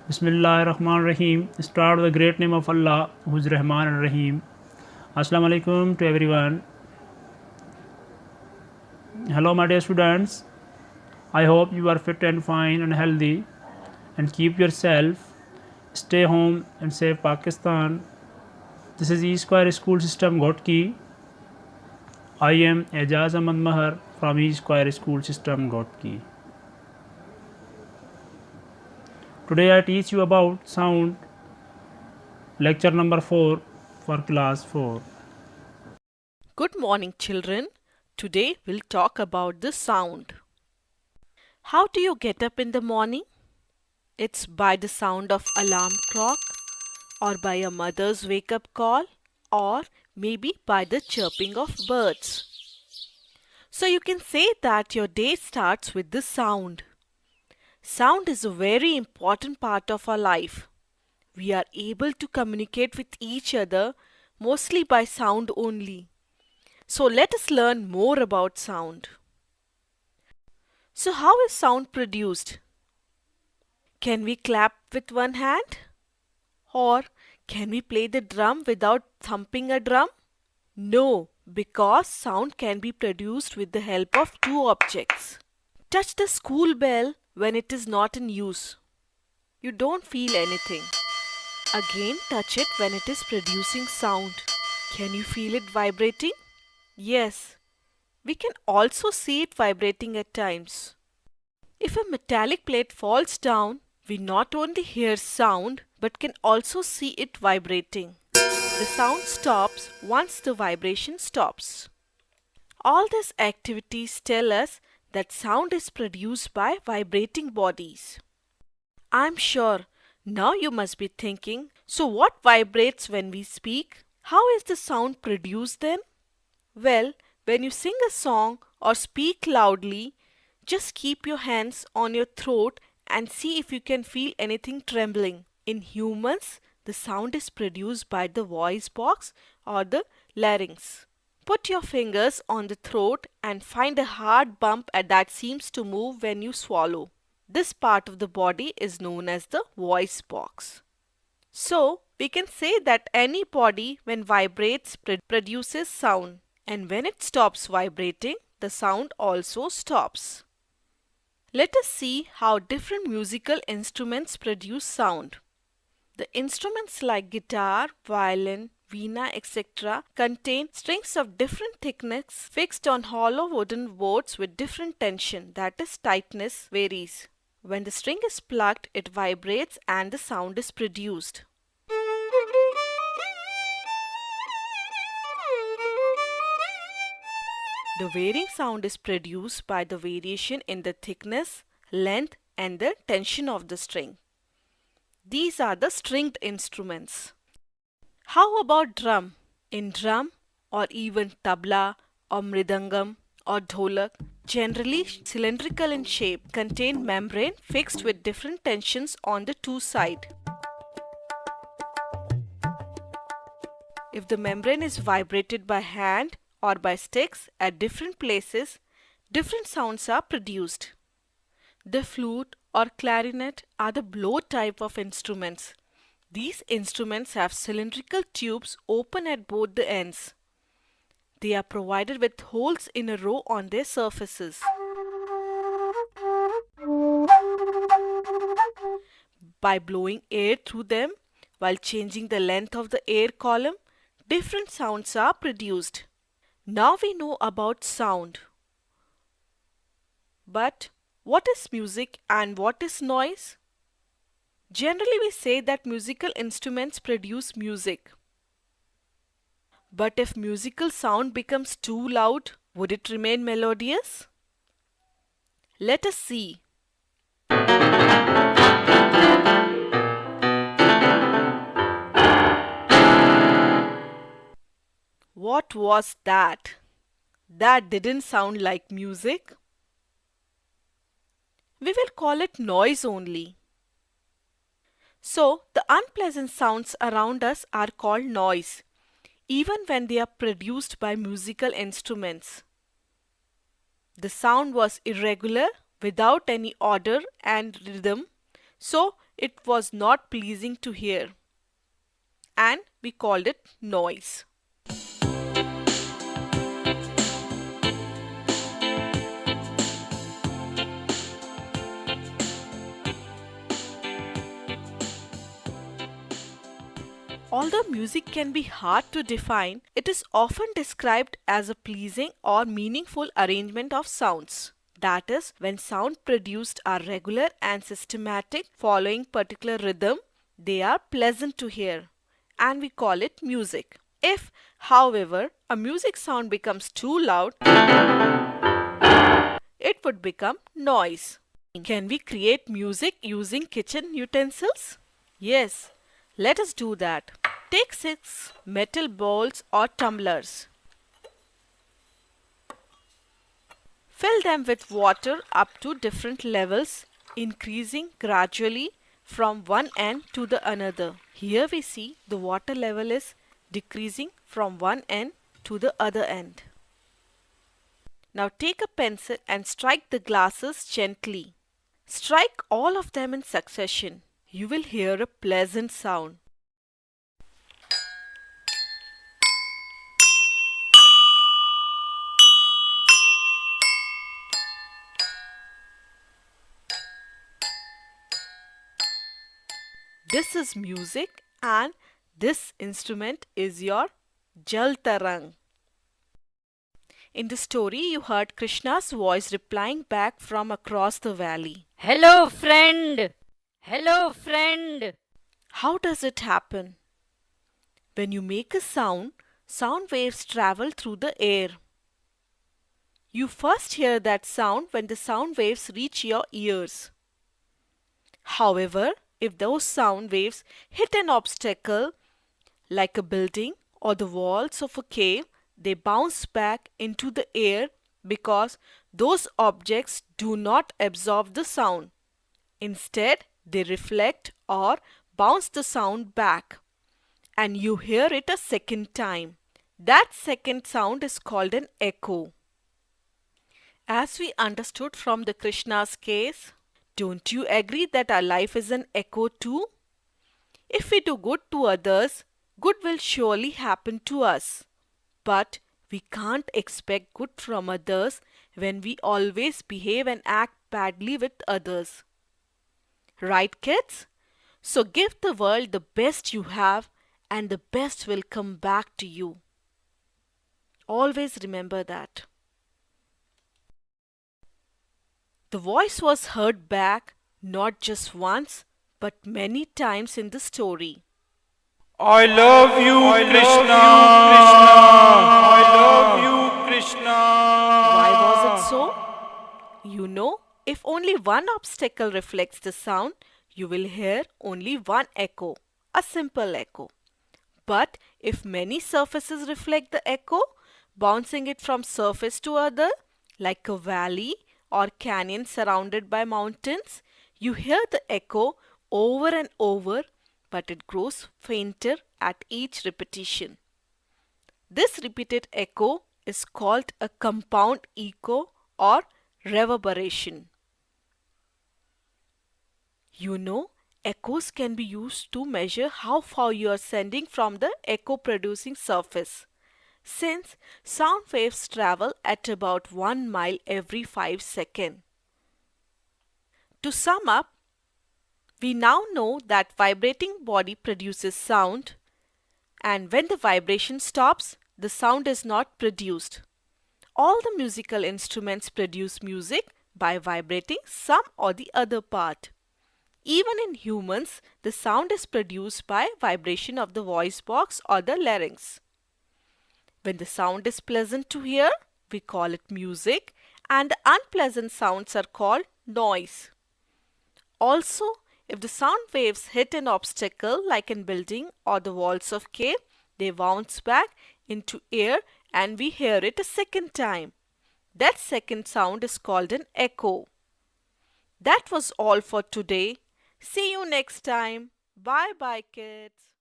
Bismillahirrahmanirrahim. Start with the great name of Allah, who is Rahman and Rahim. Assalamu alaikum to everyone. Hello, my dear students. I hope you are fit and fine and healthy and keep yourself. Stay home and save Pakistan. This is E Square School System Gotki. I am Ejaz Ahmad Mahar from E Square School System Gotki. Today I teach you about sound, lecture number 4 for class 4. Good morning, children. Today we'll talk about the sound. How do you get up in the morning? It's by the sound of alarm clock, or by a mother's wake-up call, or maybe by the chirping of birds. So you can say that your day starts with the sound. Sound is a very important part of our life. We are able to communicate with each other mostly by sound only. So let us learn more about sound. So how is sound produced? Can we clap with one hand? Or can we play the drum without thumping a drum? No, because sound can be produced with the help of two objects. Touch the school bell when it is not in use. You don't feel anything. Again, touch it when it is producing sound. Can you feel it vibrating? Yes. We can also see it vibrating at times. If a metallic plate falls down, we not only hear sound but can also see it vibrating. The sound stops once the vibration stops. All these activities tell us that sound is produced by vibrating bodies. I'm sure now you must be thinking, so what vibrates when we speak? How is the sound produced then? Well, when you sing a song or speak loudly, just keep your hands on your throat and see if you can feel anything trembling. In humans, the sound is produced by the voice box or the larynx. Put your fingers on the throat and find a hard bump that seems to move when you swallow. This part of the body is known as the voice box. So, we can say that any body when vibrates produces sound, and when it stops vibrating, the sound also stops. Let us see how different musical instruments produce sound. The instruments like guitar, violin, veena, etc. contain strings of different thickness fixed on hollow wooden boards with different tension, that is, tightness varies. When the string is plucked, it vibrates and the sound is produced. The varying sound is produced by the variation in the thickness, length, and the tension of the string. These are the stringed instruments. How about drum? In drum or even tabla or mridangam or dholak, generally cylindrical in shape, contain membrane fixed with different tensions on the two sides. If the membrane is vibrated by hand or by sticks at different places, different sounds are produced. The flute or clarinet are the blow type of instruments. These instruments have cylindrical tubes open at both the ends. They are provided with holes in a row on their surfaces. By blowing air through them while changing the length of the air column, different sounds are produced. Now we know about sound. But what is music and what is noise? Generally, we say that musical instruments produce music. But if musical sound becomes too loud, would it remain melodious? Let us see. What was that? That didn't sound like music. We will call it noise only. So, the unpleasant sounds around us are called noise, even when they are produced by musical instruments. The sound was irregular, without any order and rhythm, so it was not pleasing to hear, and we called it noise. Although music can be hard to define, it is often described as a pleasing or meaningful arrangement of sounds. That is, when sound produced are regular and systematic, following particular rhythm, they are pleasant to hear, and we call it music. If, however, a music sound becomes too loud, it would become noise. Can we create music using kitchen utensils? Yes, let us do that. Take 6 metal bowls or tumblers. Fill them with water up to different levels, increasing gradually from one end to the another. Here we see the water level is decreasing from one end to the other end. Now take a pencil and strike the glasses gently. Strike all of them in succession. You will hear a pleasant sound. This is music, and this instrument is your Jal Tarang. In the story, you heard Krishna's voice replying back from across the valley. Hello, friend! Hello, friend! How does it happen? When you make a sound, sound waves travel through the air. You first hear that sound when the sound waves reach your ears. However, if those sound waves hit an obstacle like a building or the walls of a cave, they bounce back into the air because those objects do not absorb the sound. Instead, they reflect or bounce the sound back, and you hear it a second time. That second sound is called an echo. As we understood from the Krishna's case, don't you agree that our life is an echo too? If we do good to others, good will surely happen to us. But we can't expect good from others when we always behave and act badly with others. Right, kids? So give the world the best you have, and the best will come back to you. Always remember that. The voice was heard back not just once but many times in the story. I love you, Krishna. I love you, Krishna. Why was it so? You know, if only one obstacle reflects the sound, you will hear only one echo, a simple echo. But if many surfaces reflect the echo, bouncing it from surface to other, like a valley or canyon surrounded by mountains, you hear the echo over and over, but it grows fainter at each repetition. This repeated echo is called a compound echo or reverberation. You know, echoes can be used to measure how far you are sending from the echo-producing surface, since sound waves travel at about 1 mile every 5 seconds. To sum up, we now know that vibrating body produces sound, and when the vibration stops, the sound is not produced. All the musical instruments produce music by vibrating some or the other part. Even in humans, the sound is produced by vibration of the voice box or the larynx. When the sound is pleasant to hear, we call it music, and the unpleasant sounds are called noise. Also, if the sound waves hit an obstacle like a building or the walls of cave, they bounce back into air and we hear it a second time. That second sound is called an echo. That was all for today. See you next time. Bye bye, kids.